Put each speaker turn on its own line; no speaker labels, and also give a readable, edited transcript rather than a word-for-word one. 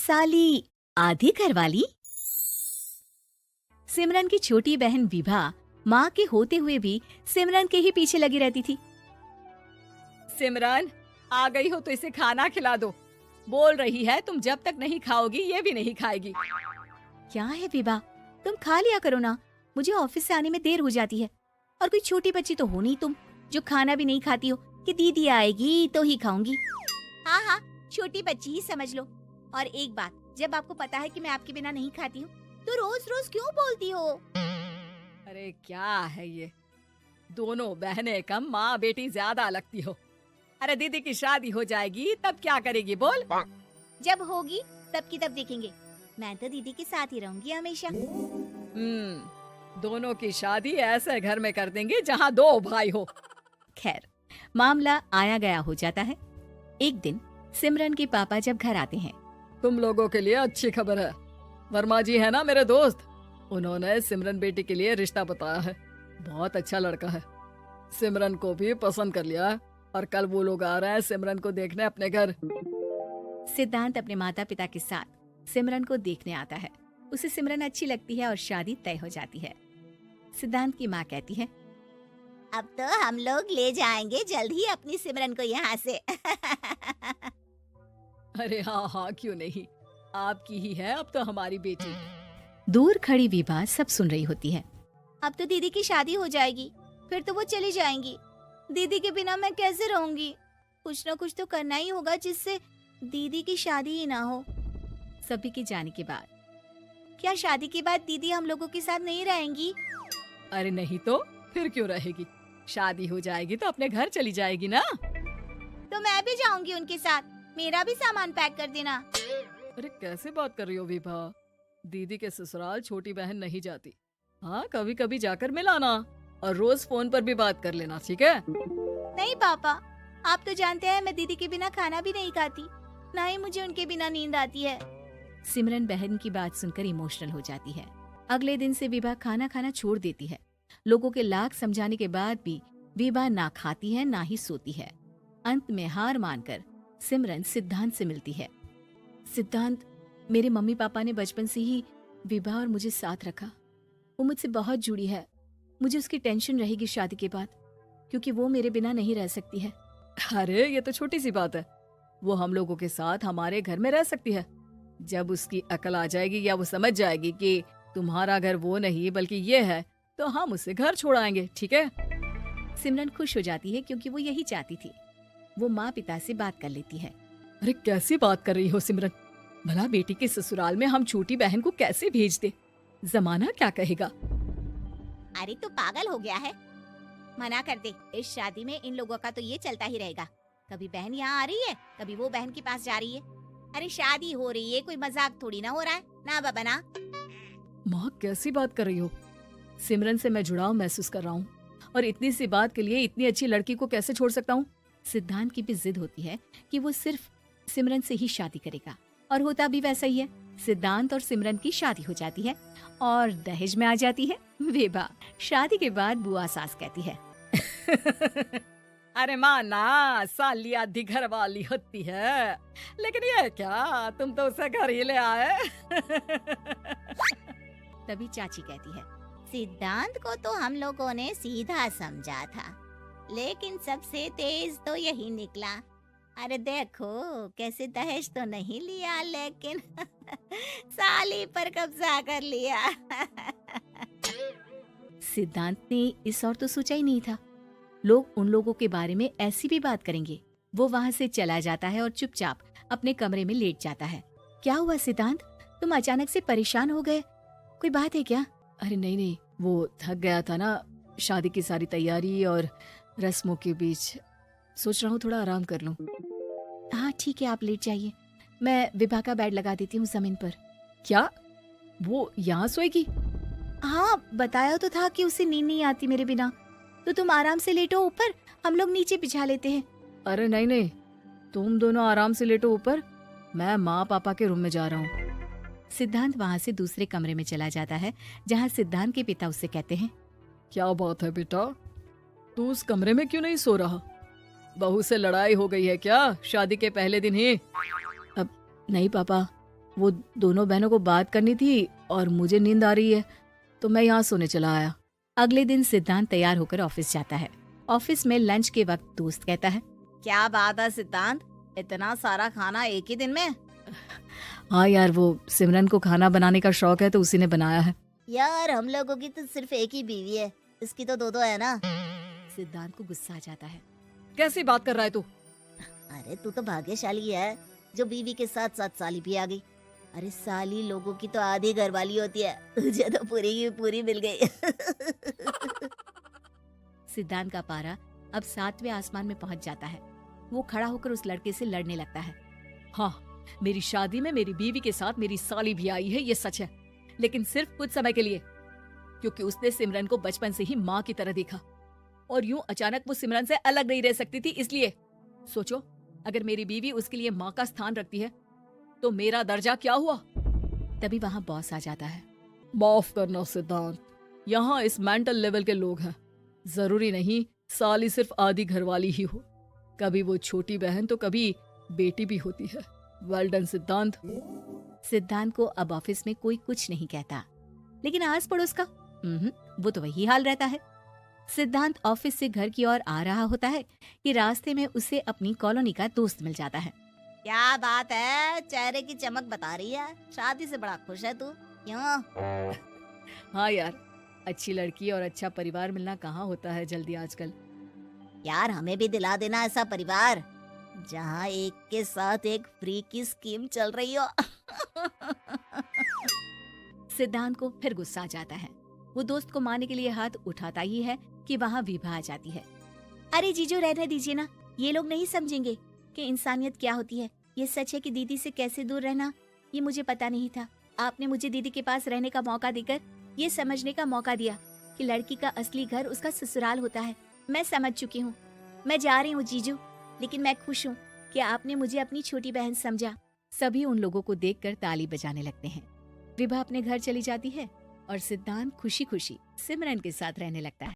साली आधी घरवाली। सिमरन की छोटी बहन विभा माँ के होते हुए भी सिमरन के ही पीछे लगी रहती थी।
सिमरन, आ गई हो तो इसे खाना खिला दो। बोल रही है तुम जब तक नहीं खाओगी ये भी नहीं खाएगी।
क्या है विभा, तुम खा लिया करो ना, मुझे ऑफिस से आने में देर हो जाती है। और कोई छोटी बच्ची तो हो नहीं तुम जो खाना भी नहीं खाती हो कि दीदी आएगी तो ही खाऊंगी। हाँ हाँ, छोटी बच्ची ही समझ लो। और एक बात, जब आपको पता है कि मैं आपके बिना नहीं खाती हूँ तो रोज रोज क्यों बोलती हो?
अरे क्या है ये, दोनों बहनें कम माँ बेटी ज्यादा लगती हो। अरे दीदी की शादी हो जाएगी तब क्या करेगी बोल?
जब होगी तब की तब देखेंगे। मैं तो दीदी के साथ ही रहूंगी हमेशा।
दोनों की शादी ऐसे घर में कर देंगे जहाँ दो भाई हो।
खैर, मामला आया गया हो जाता है। एक दिन सिमरन के पापा जब घर आते हैं।
तुम लोगों के लिए अच्छी खबर है। वर्मा जी है ना मेरे दोस्त, उन्होंने सिमरन बेटी के लिए रिश्ता बताया है। बहुत अच्छा लड़का है, सिमरन को भी पसंद कर लिया है और कल वो लोग आ रहे हैं सिमरन को देखने अपने घर।
सिद्धांत अपने माता पिता के साथ सिमरन को देखने आता है। उसे सिमरन अच्छी लगती है और शादी तय हो जाती है। सिद्धांत की माँ कहती है, अब तो हम लोग ले जाएंगे जल्द ही अपनी सिमरन को यहाँ से।
अरे हाँ हाँ, क्यों नहीं, आपकी ही है अब तो हमारी बेटी।
दूर खड़ी विभा सब सुन रही होती है। अब तो दीदी की शादी हो जाएगी, फिर तो वो चली जाएंगी। दीदी के बिना मैं कैसे रहूंगी? कुछ ना कुछ तो करना ही होगा जिससे दीदी की शादी ही ना हो। सभी के जाने के बाद क्या शादी के बाद दीदी हम लोगों के साथ नहीं रहेंगी?
अरे नहीं तो फिर क्यों रहेगी, शादी हो जाएगी तो अपने घर चली जाएगी ना।
तो मैं भी जाऊंगी उनके साथ, मेरा भी सामान पैक कर देना।
अरे कैसे बात कर रही हो विभा, दीदी के ससुराल छोटी बहन नहीं जाती। हाँ, कभी कभी जाकर मिलाना और रोज फोन पर भी बात कर लेना, ठीक है?
नहीं पापा, आप तो जानते हैं मैं दीदी के बिना खाना भी नहीं खाती, ना ही मुझे उनके बिना नींद आती है। सिमरन बहन की बात सुनकर इमोशनल हो जाती है। अगले दिन से विभा खाना खाना छोड़ देती है। लोगों के लाख समझाने के बाद भी विभा ना खाती है ना ही सोती है। अंत में हार मानकर सिमरन सिद्धांत से मिलती है। सिद्धांत, मेरे मम्मी पापा ने बचपन से ही विभा और मुझे साथ रखा। वो मुझसे बहुत जुड़ी है। मुझे उसकी टेंशन रहेगी शादी के बाद, क्योंकि वो मेरे बिना नहीं रह सकती है।
अरे ये तो छोटी सी बात है, वो हम लोगों के साथ हमारे घर में रह सकती है। जब उसकी अकल आ जाएगी या वो समझ जाएगी कि तुम्हारा घर वो नहीं बल्कि ये है, तो हम उसे घर छोड़ाएंगे, ठीक है?
सिमरन खुश हो जाती है क्योंकि वो यही चाहती थी। वो माँ पिता से बात कर लेती है।
अरे कैसी बात कर रही हो सिमरन, भला बेटी के ससुराल में हम छोटी बहन को कैसे भेज दे? जमाना क्या कहेगा?
अरे तो पागल हो गया है, मना कर दे। इस शादी में इन लोगों का तो ये चलता ही रहेगा, कभी बहन यहाँ आ रही है, कभी वो बहन के पास जा रही है। अरे शादी हो रही है, कोई मजाक थोड़ी ना हो रहा है ना बाबा ना।
माँ कैसी बात कर रही हो? सिमरन से मैं जुड़ाव महसूस कर रहा हूँ और इतनी सी बात के लिए इतनी अच्छी लड़की को कैसे छोड़ सकता हूँ? सिद्धांत की भी जिद होती है कि वो सिर्फ सिमरन से ही शादी करेगा, और होता भी वैसा ही है। सिद्धांत और सिमरन की शादी हो जाती है और दहेज में आ जाती है विभा। शादी के बाद बुआ सास कहती है, अरे माँ ना, साली आधी घर वाली होती है, लेकिन ये क्या, तुम तो उसे घर ही ले आए।
तभी चाची कहती है, सिद्धांत को तो हम लोगों ने सीधा समझा था, लेकिन सबसे तेज तो यही निकला। अरे देखो कैसे दहेज तो नहीं लिया, लेकिन साली पर कब्जा कर लिया। सिद्धांत ने इस और तो सोचा ही नहीं था, लोग उन लोगों के बारे में ऐसी भी बात करेंगे। वो वहाँ से चला जाता है और चुपचाप अपने कमरे में लेट जाता है। क्या हुआ सिद्धांत, तुम अचानक से परेशान हो गए, कोई बात है क्या?
अरे नहीं नहीं, वो थक गया था ना, शादी की सारी तैयारी और रस्मों के बीच, सोच रहा हूँ थोड़ा आराम कर लूं।
हाँ ठीक है, आप लेट जाइए, मैं विभा का बेड लगा देती हूँ जमीन पर।
क्या वो यहाँ सोएगी?
हाँ, बताया तो था कि उसे नींद नहीं आती मेरे बिना, तो तुम आराम से लेटो ऊपर, हम लोग नीचे बिछा लेते हैं।
अरे नहीं नहीं, तुम दोनों आराम से लेटो ऊपर, मैं माँ पापा के रूम में जा रहा हूँ।
सिद्धांत वहाँ से दूसरे कमरे में चला जाता है, जहाँ सिद्धांत के पिता उससे कहते हैं,
क्या बात है बेटा, तू उस कमरे में क्यों नहीं सो रहा? बहू से लड़ाई हो गई है क्या शादी के पहले दिन ही?
अब नहीं पापा,
वो दोनों बहनों को बात करनी थी और मुझे नींद आ रही है, तो मैं यहाँ सोने चला आया।
अगले दिन सिद्धांत तैयार होकर ऑफिस जाता है। ऑफिस में लंच के वक्त दोस्त कहता है, क्या बात है सिद्धांत, इतना सारा खाना एक ही दिन में?
हाँ यार, वो सिमरन को खाना बनाने का शौक है तो उसी ने बनाया है।
यार हम लोगों की तो सिर्फ एक ही बीवी है, इसकी तो दो है ना।
सिद्धांत को गुस्सा आ जाता है।
कैसी बात कर रहा है तू?
अरे तू तो भाग्यशाली है जो बीवी के साथ साथ साली भी आ गई। अरे साली लोगों की तो आधी घरवाली होती है, तुझे तो पूरी की पूरी मिल गई।
सिद्धांत का पारा अब 7वें आसमान में पहुंच जाता है। वो खड़ा होकर उस लड़के से लड़ने लगता है।
हाँ, मेरी शादी में मेरी बीवी के साथ मेरी साली भी आई है, ये सच है, लेकिन सिर्फ कुछ समय के लिए, क्योंकि उसने सिमरन को बचपन से ही माँ की तरह देखा और यूं अचानक वो सिमरन से अलग नहीं रह सकती थी। इसलिए सोचो, अगर मेरी बीवी उसके लिए माँ का स्थान रखती है तो मेरा दर्जा क्या हुआ?
तभी वहाँ बॉस आ जाता है।
माफ करना सिद्धांत, यहाँ इस मेंटल लेवल के लोग हैं। जरूरी नहीं साली सिर्फ आधी घरवाली ही हो, कभी वो छोटी बहन तो कभी बेटी भी होती है। वेल डन सिद्धांत।
सिद्धांत को अब ऑफिस में कोई कुछ नहीं कहता, लेकिन आस पड़ोस का वो तो वही हाल रहता है। सिद्धांत ऑफिस से घर की ओर आ रहा होता है कि रास्ते में उसे अपनी कॉलोनी का दोस्त मिल जाता है।
क्या बात है, चेहरे की चमक बता रही है, शादी से बड़ा खुश है तू, क्यों?
हाँ यार, अच्छी लड़की और अच्छा परिवार मिलना कहाँ होता है जल्दी आजकल।
यार हमें भी दिला देना ऐसा परिवार जहाँ एक के साथ एक फ्री की स्कीम चल रही हो।
सिद्धांत को फिर गुस्सा आ जाता है। वो दोस्त को मारने के लिए हाथ उठाता ही है कि वहाँ विभा आ जाती है। अरे जीजू, रहने दीजिए ना, ये लोग नहीं समझेंगे कि इंसानियत क्या होती है। ये सच है कि दीदी से कैसे दूर रहना, ये मुझे पता नहीं था। आपने मुझे दीदी के पास रहने का मौका देकर ये समझने का मौका दिया कि लड़की का असली घर उसका ससुराल होता है। मैं समझ चुकी हूँ, मैं जा रही हूँ जीजू, लेकिन मैं खुश हूँ कि आपने मुझे अपनी छोटी बहन समझा। सभी उन लोगों को देखकर ताली बजाने लगते हैं। विभा अपने घर चली जाती है और सिद्धांत खुशी खुशी सिमरन के साथ रहने लगता है।